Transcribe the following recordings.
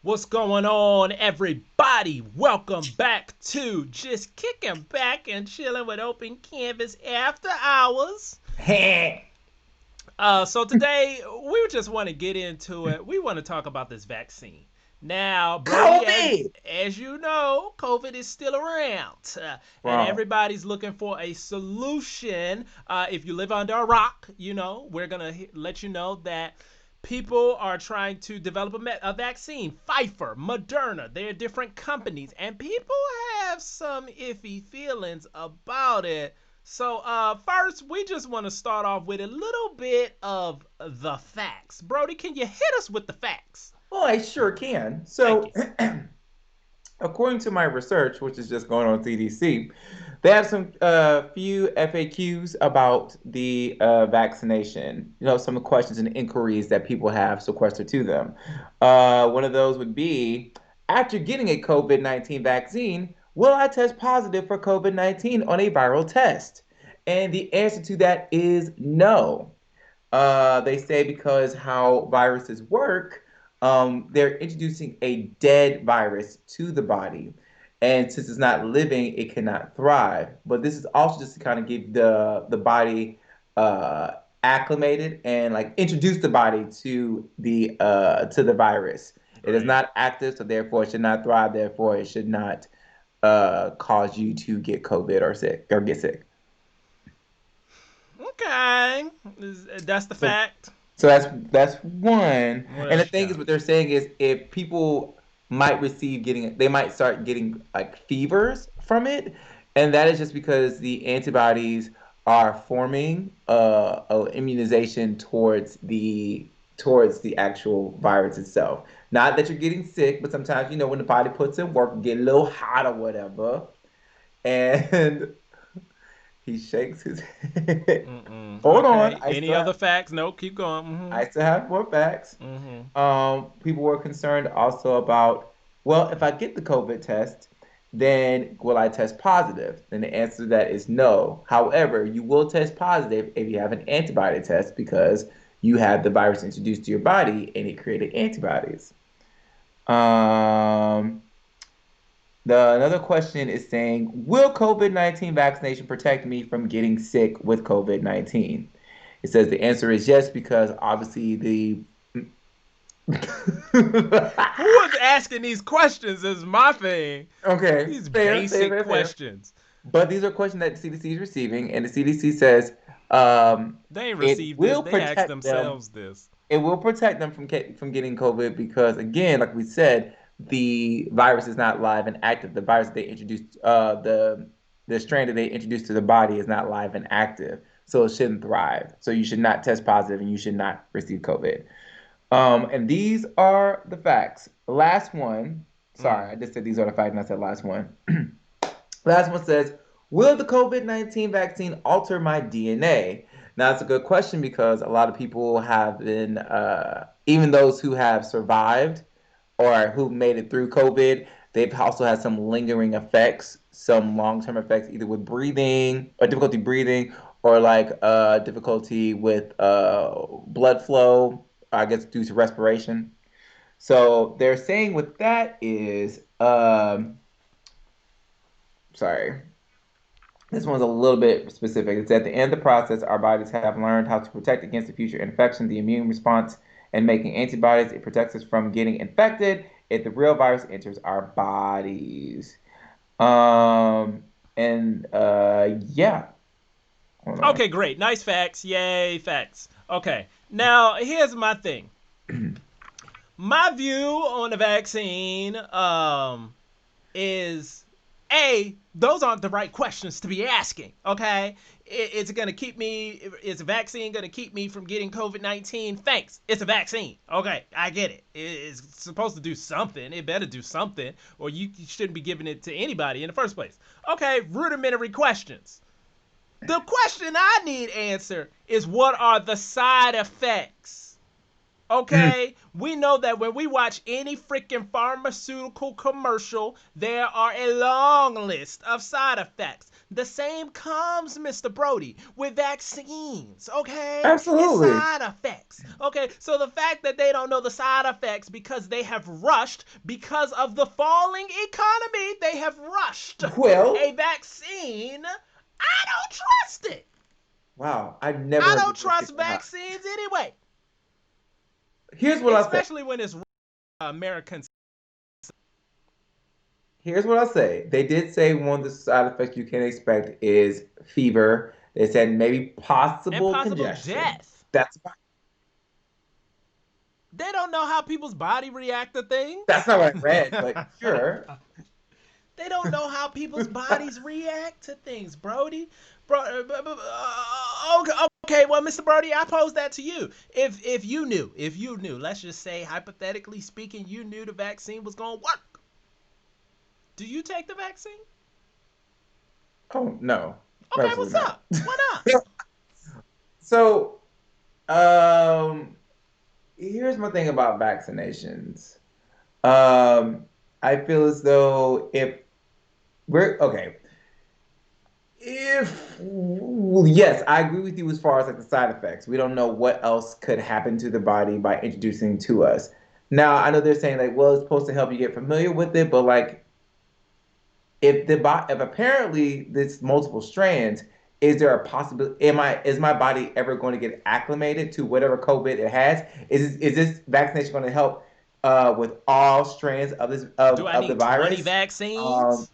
What's going on, everybody? Welcome back to Just Kicking Back and Chilling with Open Canvas After Hours. So today we just want to get into it. We want to talk about this vaccine. Now, Brodie, COVID. as you know, COVID is still around, and Bro, everybody's looking for a solution. If you live under a rock, we're gonna let you know that people are trying to develop a vaccine. Pfizer, Moderna, they're different companies, and people have some iffy feelings about it. So, first, we just want to start off with a little bit of the facts. Brodie, can you hit us with the facts? well, I sure can. Thank So, you. according to my research, which is just going on CDC, they have some few FAQs about the vaccination. Some questions and inquiries that people have sequestered to them. One of those would be, after getting a COVID-19 vaccine, will I test positive for COVID-19 on a viral test? And the answer to that is no. They say because how viruses work, they're introducing a dead virus to the body. And since it's not living, it cannot thrive. But this is also just to kind of give the body acclimated and like introduce the body to the virus. It is Right. not active, so therefore it should not thrive. Therefore, it should not cause you to get COVID or sick or get sick. Okay. That's the So fact. So that's one. What And the else you thing is, got? what they're saying is, if people might receive getting, they might start getting like fevers from it, and that is just because the antibodies are forming a immunization towards the actual virus itself. Not that you're getting sick, but sometimes when the body puts in work, get a little hot or whatever, and he shakes his head. Mm-mm. Hold on, Okay. Any other facts? Nope. Keep going. I still have more facts. Mm-hmm. People were concerned also about, well, if I get the COVID test, then will I test positive? And the answer to that is no. However, you will test positive if you have an antibody test because you had the virus introduced to your body and it created antibodies. Um, another question is saying, will COVID-19 vaccination protect me from getting sick with COVID-19? It says the answer is yes, because obviously the Who is asking these questions is my thing. Okay, These fair, fair, basic fair, fair. questions. But these are questions that the CDC is receiving, and the CDC says They ain't it received this. will They asked protect them. themselves this. It will protect them from getting COVID because, again, like we said, the virus is not live and active. The virus that they introduced, the strain that they introduced to the body is not live and active, so it shouldn't thrive. So you should not test positive, and you should not receive COVID. And these are the facts. The last one, sorry, Mm. I just said these are the facts, and I said last one. Last one says, will the COVID-19 vaccine alter my DNA? Now, it's a good question because a lot of people have been, even those who have survived or who made it through COVID, they've also had some lingering effects, some long-term effects, either with breathing or difficulty breathing, or like difficulty with blood flow, I guess due to respiration. So they're saying with that is, sorry, this one's a little bit specific. It's at the end of the process, our bodies have learned how to protect against the future infection, the immune response, and making antibodies. It protects us from getting infected if the real virus enters our bodies. Um, and yeah, hold on. Okay, great. Nice facts. Yay, facts. Okay. Now, here's my thing. My view on the vaccine is those aren't the right questions to be asking. Okay, it's gonna keep me. Is a vaccine gonna keep me from getting COVID-19? Thanks. It's a vaccine. Okay, I get it. It's supposed to do something. It better do something, or you shouldn't be giving it to anybody in the first place. Okay, rudimentary questions. The question I need answered is what are the side effects? Okay, we know that when we watch any freaking pharmaceutical commercial, there are a long list of side effects. The same comes, Mr. Brodie, with vaccines, okay? It's Absolutely. side effects, okay? So the fact that they don't know the side effects because they have rushed, because of the falling economy, they have rushed Well, a vaccine. I don't trust it. wow, I've never I heard don't people say trust that high. vaccines anyway, Here's what I'll say. especially when it's Americans. Here's what I'll say. They did say one of the side effects you can expect is fever. They said maybe And possible possible congestion. death. That's They don't know how people's body react to things. that's not what I read, but sure. They don't know how people's bodies react to things, Brodie. Bro, okay, well, Mr. Brodie, I pose that to you. If you knew, let's just say hypothetically speaking, you knew the vaccine was gonna work. Do you take the vaccine? Oh no, Okay, absolutely what's not. up? Why not? So, um, here's my thing about vaccinations. Um, I feel as though if we're okay, if well, yes, I agree with you as far as like the side effects. We don't know what else could happen to the body by introducing to us. Now, I know they're saying like, well, it's supposed to help you get familiar with it, but like if apparently this multiple strands, is there a possibility? Is my body ever going to get acclimated to whatever COVID it has? Is this vaccination going to help with all strands of this Do I of the need 20 virus? Um, vaccines?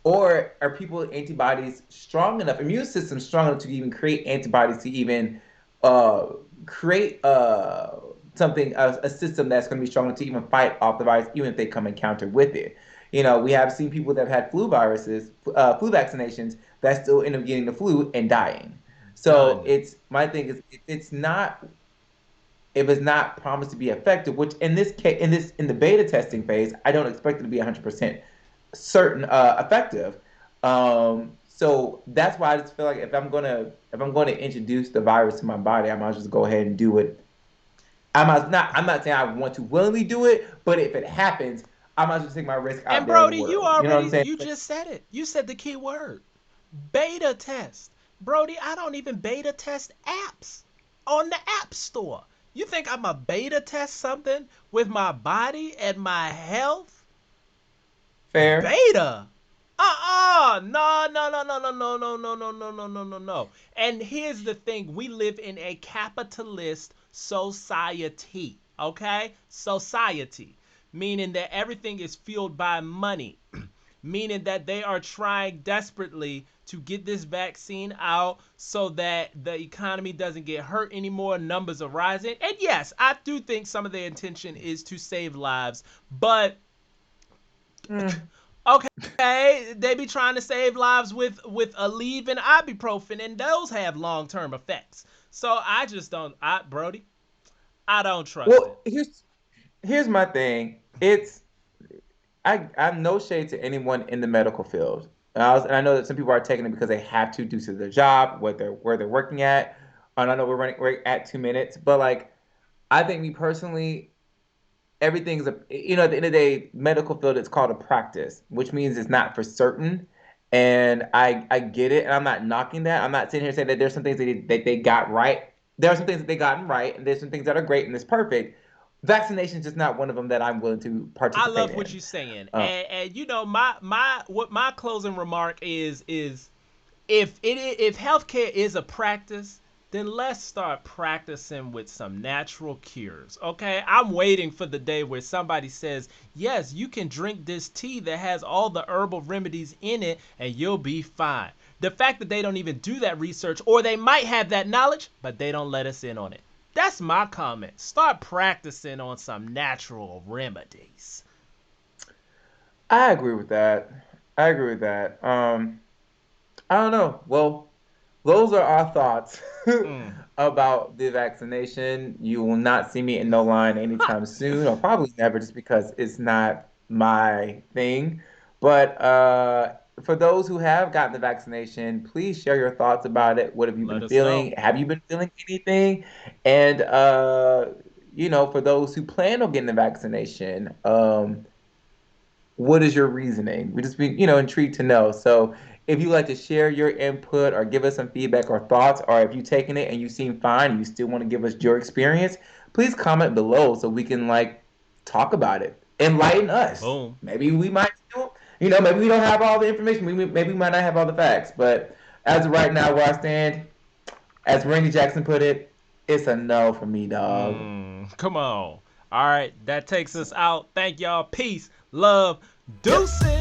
or are people antibodies strong enough, immune system strong enough to even create antibodies to even uh, create something, a system that's going to be strong enough to even fight off the virus, even if they come encounter with it. We have seen people that have had flu vaccinations that still end up getting the flu and dying. So Done. it's my thing is it's not if it's not promised to be effective, which in this case, in the beta testing phase, I don't expect it to be 100% certain effective. So that's why I just feel like if I'm gonna introduce the virus to my body, I might just go ahead and do it. I'm not saying I want to willingly do it, but if it happens, I might just take my risk out And there in the Brodie, you world. You know what I'm already saying? you just said it. You said the key word. Beta test. Brodie, I don't even beta test apps on the App Store. You think I'm a beta test something with my body and my health? Fair. Beta. No, no, no, no, no, no, no, no, no, no, no, no, no, no. And here's the thing. We live in a capitalist society. Okay? Society. Meaning that everything is fueled by money. Meaning that they are trying desperately to get this vaccine out so that the economy doesn't get hurt anymore. Numbers are rising. And yes, I do think some of their intention is to save lives. But Mm. okay, they be trying to save lives with Aleve and ibuprofen, and those have long term effects. So I just don't. Brodie, I don't trust it. Well, here's my thing. I'm no shade to anyone in the medical field. And I know that some people are taking it because they have to due to their job, where they're working at. And I know we're at 2 minutes, but like I think me personally, everything's at the end of the day, medical field it's called a practice, which means it's not for certain. And I get it, and I'm not knocking that. I'm not sitting here saying that there's some things that they got right. There are some things that they gotten right, and there's some things that are great and it's perfect. Vaccination is just not one of them that I'm willing to I participate love what in. you're saying, Um, and you know my what my closing remark is if healthcare is a practice, then let's start practicing with some natural cures. Okay, I'm waiting for the day where somebody says, yes, you can drink this tea that has all the herbal remedies in it and you'll be fine. The fact that they don't even do that research, or they might have that knowledge but they don't let us in on it, that's my comment. Start practicing on some natural remedies. I agree with that. I agree with that. I don't know. Well, those are our thoughts Mm. about the vaccination. You will not see me in no line anytime soon, or probably never, just because it's not my thing. But for those who have gotten the vaccination, please share your thoughts about it. What have you Let been us know. feeling? Have you been feeling anything? And for those who plan on getting the vaccination, What is your reasoning? We just be, intrigued to know. So if you'd like to share your input or give us some feedback or thoughts, or if you've taken it and you seem fine and you still want to give us your experience, please comment below so we can like talk about it. Enlighten us. Boom. Maybe we might still, maybe we don't have all the information. Maybe we might not have all the facts. But as of right now, where I stand, as Randy Jackson put it, it's a no for me, dog. Come on. All right, that takes us out. Thank y'all. Peace, love, Yep. deuces.